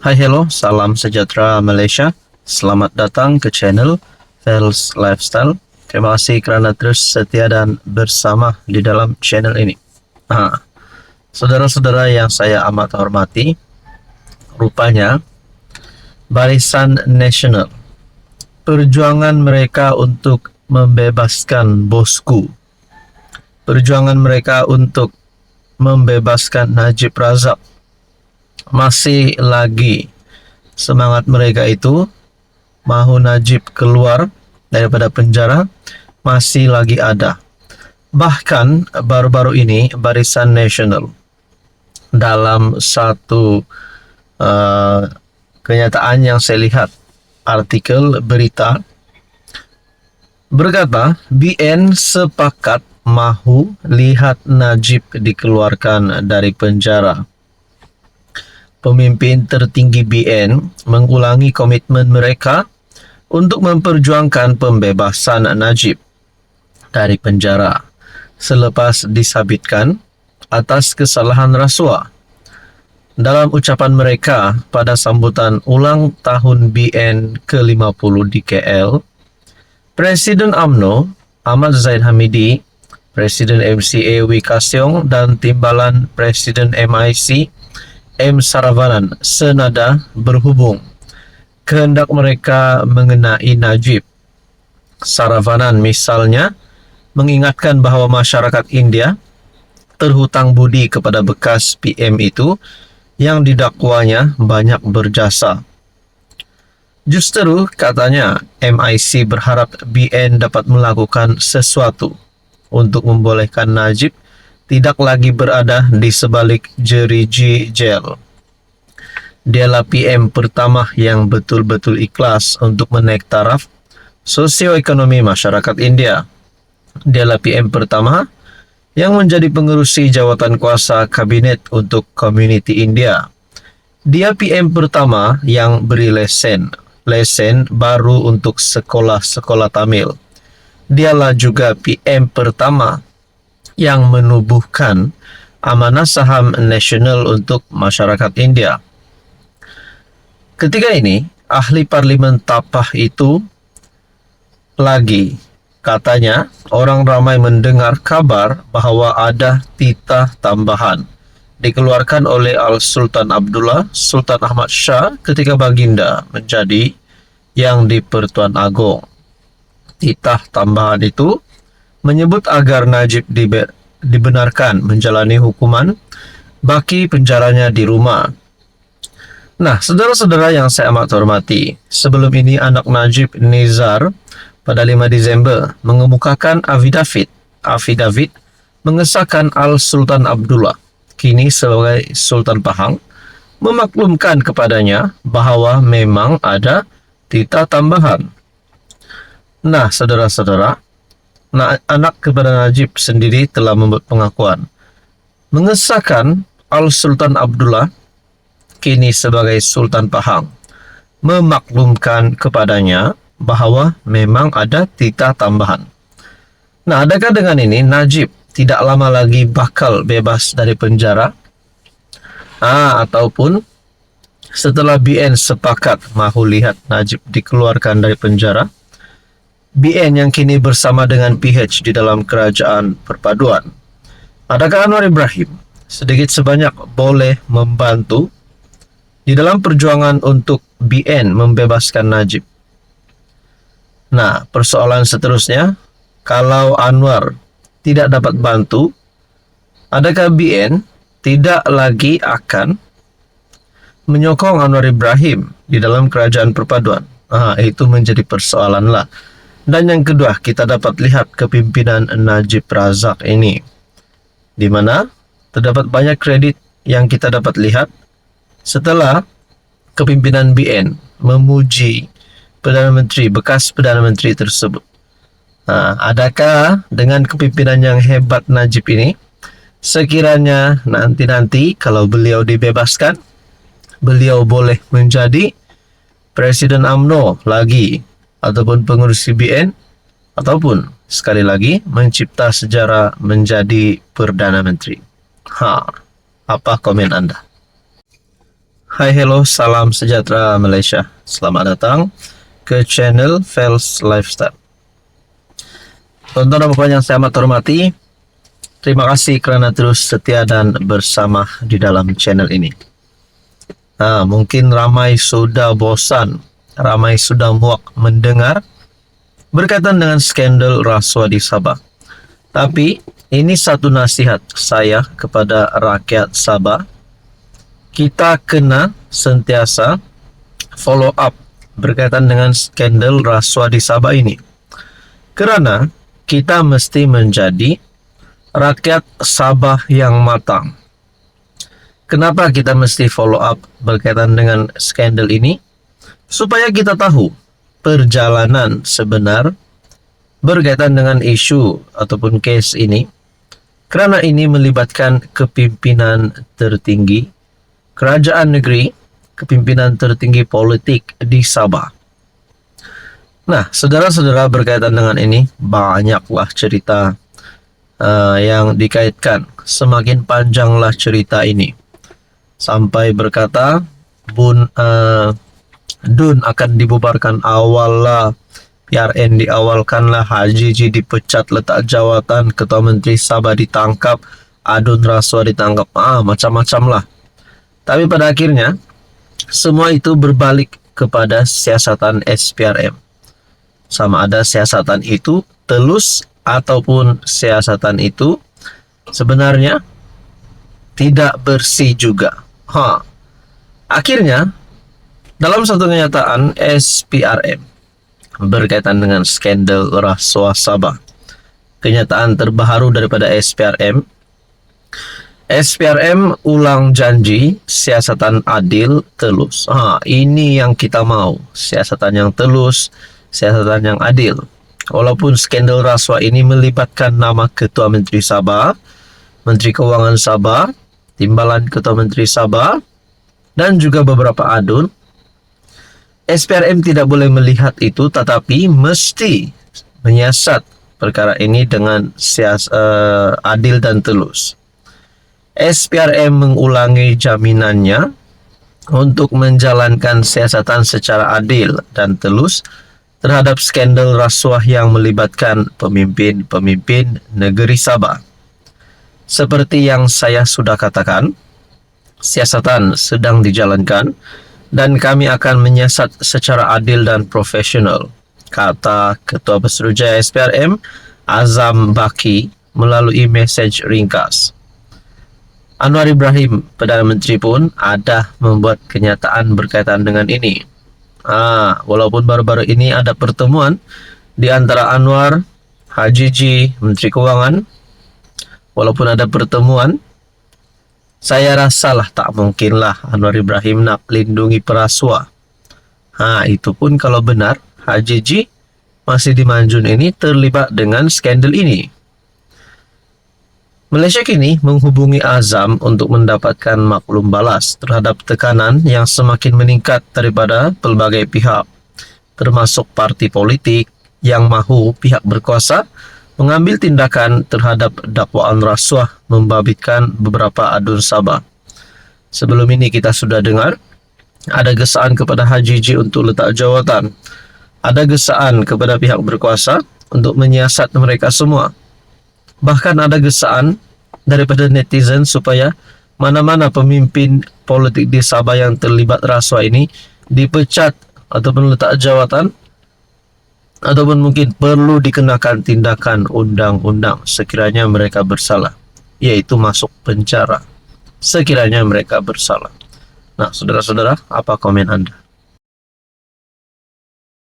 Hai hello, salam sejahtera Malaysia. Selamat datang ke channel Fels Lifestyle. Terima kasih kerana terus setia dan bersama di dalam channel ini. Saudara-saudara yang saya amat hormati, rupanya Barisan Nasional, perjuangan mereka untuk membebaskan bosku, perjuangan mereka untuk membebaskan Najib Razak, masih lagi semangat mereka itu. Mahu Najib keluar daripada penjara masih lagi ada. Bahkan baru-baru ini Barisan Nasional dalam satu kenyataan yang saya lihat, artikel berita berkata BN sepakat mahu lihat Najib dikeluarkan dari penjara. Pemimpin tertinggi BN mengulangi komitmen mereka untuk memperjuangkan pembebasan Najib dari penjara selepas disabitkan atas kesalahan rasuah. Dalam ucapan mereka pada sambutan ulang tahun BN ke-50 di KL, Presiden UMNO Ahmad Zahid Hamidi, Presiden MCA Wee Ka Siong dan Timbalan Presiden MIC M. Saravanan senada berhubung kehendak mereka mengenai Najib. Saravanan misalnya mengingatkan bahawa masyarakat India terhutang budi kepada bekas PM itu yang didakwanya banyak berjasa. Justeru katanya MIC berharap BN dapat melakukan sesuatu untuk membolehkan Najib tidak lagi berada di sebalik jeriji jail. Dialah PM pertama yang betul-betul ikhlas untuk menaik taraf sosioekonomi masyarakat India. Dialah PM pertama yang menjadi pengerusi jawatan kuasa kabinet untuk komuniti India. Dia PM pertama yang beri lesen baru untuk sekolah-sekolah Tamil. Dialah juga PM pertama yang menubuhkan amanah saham nasional untuk masyarakat India. Ketika ini, ahli parlimen Tapah itu lagi, katanya, orang ramai mendengar kabar bahawa ada titah tambahan dikeluarkan oleh Al-Sultan Abdullah Sultan Ahmad Shah ketika baginda menjadi yang di-Pertuan Agong. Titah tambahan itu menyebut agar Najib dibenarkan menjalani hukuman baki penjaranya di rumah. Nah, saudara-saudara yang saya amat hormati, sebelum ini anak Najib, Nizar, pada 5 Disember mengemukakan afidavit mengesahkan Al-Sultan Abdullah, kini sebagai Sultan Pahang, memaklumkan kepadanya bahawa memang ada titah tambahan. Nah, saudara-saudara, anak kepada Najib sendiri telah membuat pengakuan mengesahkan Al-Sultan Abdullah, kini sebagai Sultan Pahang, memaklumkan kepadanya bahawa memang ada titah tambahan. Nah, adakah dengan ini Najib tidak lama lagi bakal bebas dari penjara? Ataupun setelah BN sepakat mahu lihat Najib dikeluarkan dari penjara, BN yang kini bersama dengan PH di dalam kerajaan perpaduan, adakah Anwar Ibrahim sedikit sebanyak boleh membantu di dalam perjuangan untuk BN membebaskan Najib? Nah, persoalan seterusnya, kalau Anwar tidak dapat bantu, adakah BN tidak lagi akan menyokong Anwar Ibrahim di dalam kerajaan perpaduan? Itu menjadi persoalan lah. Dan yang kedua, kita dapat lihat kepimpinan Najib Razak ini, di mana terdapat banyak kredit yang kita dapat lihat setelah kepimpinan BN memuji bekas Perdana Menteri tersebut. Adakah dengan kepimpinan yang hebat Najib ini, sekiranya nanti kalau beliau dibebaskan, beliau boleh menjadi Presiden UMNO lagi, ataupun pengurusi BN, ataupun sekali lagi mencipta sejarah menjadi Perdana Menteri? Apa komen Anda? Hai, hello, salam sejahtera Malaysia. Selamat datang ke channel Fels Lifestyle. Tonton dan Bapak yang saya amat hormati, terima kasih kerana terus setia dan bersama di dalam channel ini. Mungkin ramai sudah bosan, ramai sudah muak mendengar berkaitan dengan skandal rasuah di Sabah. Tapi ini satu nasihat saya kepada rakyat Sabah. Kita kena sentiasa follow up berkaitan dengan skandal rasuah di Sabah ini. Kerana kita mesti menjadi rakyat Sabah yang matang. Kenapa kita mesti follow up berkaitan dengan skandal ini? Supaya kita tahu perjalanan sebenar berkaitan dengan isu ataupun kes ini. Kerana ini melibatkan kepimpinan tertinggi kerajaan negeri, kepimpinan tertinggi politik di Sabah. Nah, saudara-saudara, berkaitan dengan ini, banyaklah cerita yang dikaitkan. Semakin panjanglah cerita ini. Sampai berkata, DUN akan dibubarkan awal lah, PRN diawalkanlah, HJJ dipecat, letak jawatan, Ketua Menteri Sabah ditangkap, adun rasuah ditangkap, macam-macam lah. Tapi pada akhirnya, semua itu berbalik kepada siasatan SPRM. Sama ada siasatan itu telus ataupun siasatan itu sebenarnya tidak bersih juga. Akhirnya, dalam satu kenyataan SPRM berkaitan dengan skandal rasuah Sabah. Kenyataan terbaru daripada SPRM ulang janji siasatan adil telus. Ini yang kita mau, siasatan yang telus, siasatan yang adil. Walaupun skandal rasuah ini melibatkan nama Ketua Menteri Sabah, Menteri Keuangan Sabah, Timbalan Ketua Menteri Sabah, dan juga beberapa adun, SPRM tidak boleh melihat itu, tetapi mesti menyiasat perkara ini dengan adil dan telus. SPRM mengulangi jaminannya untuk menjalankan siasatan secara adil dan telus terhadap skandal rasuah yang melibatkan pemimpin-pemimpin negeri Sabah. Seperti yang saya sudah katakan, siasatan sedang dijalankan dan kami akan menyiasat secara adil dan profesional, kata Ketua Pesuruhjaya SPRM Azam Baki melalui mesej ringkas. Anwar Ibrahim, Perdana Menteri pun ada membuat kenyataan berkaitan dengan ini. Walaupun baru-baru ini ada pertemuan di antara Anwar, HJJ, Menteri Keuangan. Walaupun ada pertemuan, saya rasalah tak mungkinlah Anwar Ibrahim nak lindungi perasuah. Itu pun kalau benar HJJ masih di Manjun ini terlibat dengan skandal ini. Malaysia kini menghubungi Azam untuk mendapatkan maklum balas terhadap tekanan yang semakin meningkat daripada pelbagai pihak, termasuk parti politik yang mahu pihak berkuasa mengambil tindakan terhadap dakwaan rasuah membabitkan beberapa adun Sabah. Sebelum ini kita sudah dengar ada gesaan kepada HJJ untuk letak jawatan, ada gesaan kepada pihak berkuasa untuk menyiasat mereka semua. Bahkan ada gesaan daripada netizen supaya mana-mana pemimpin politik di Sabah yang terlibat rasuah ini dipecat ataupun letak jawatan, ataupun mungkin perlu dikenakan tindakan undang-undang sekiranya mereka bersalah, yaitu masuk penjara sekiranya mereka bersalah. Nah, saudara-saudara, apa komen Anda?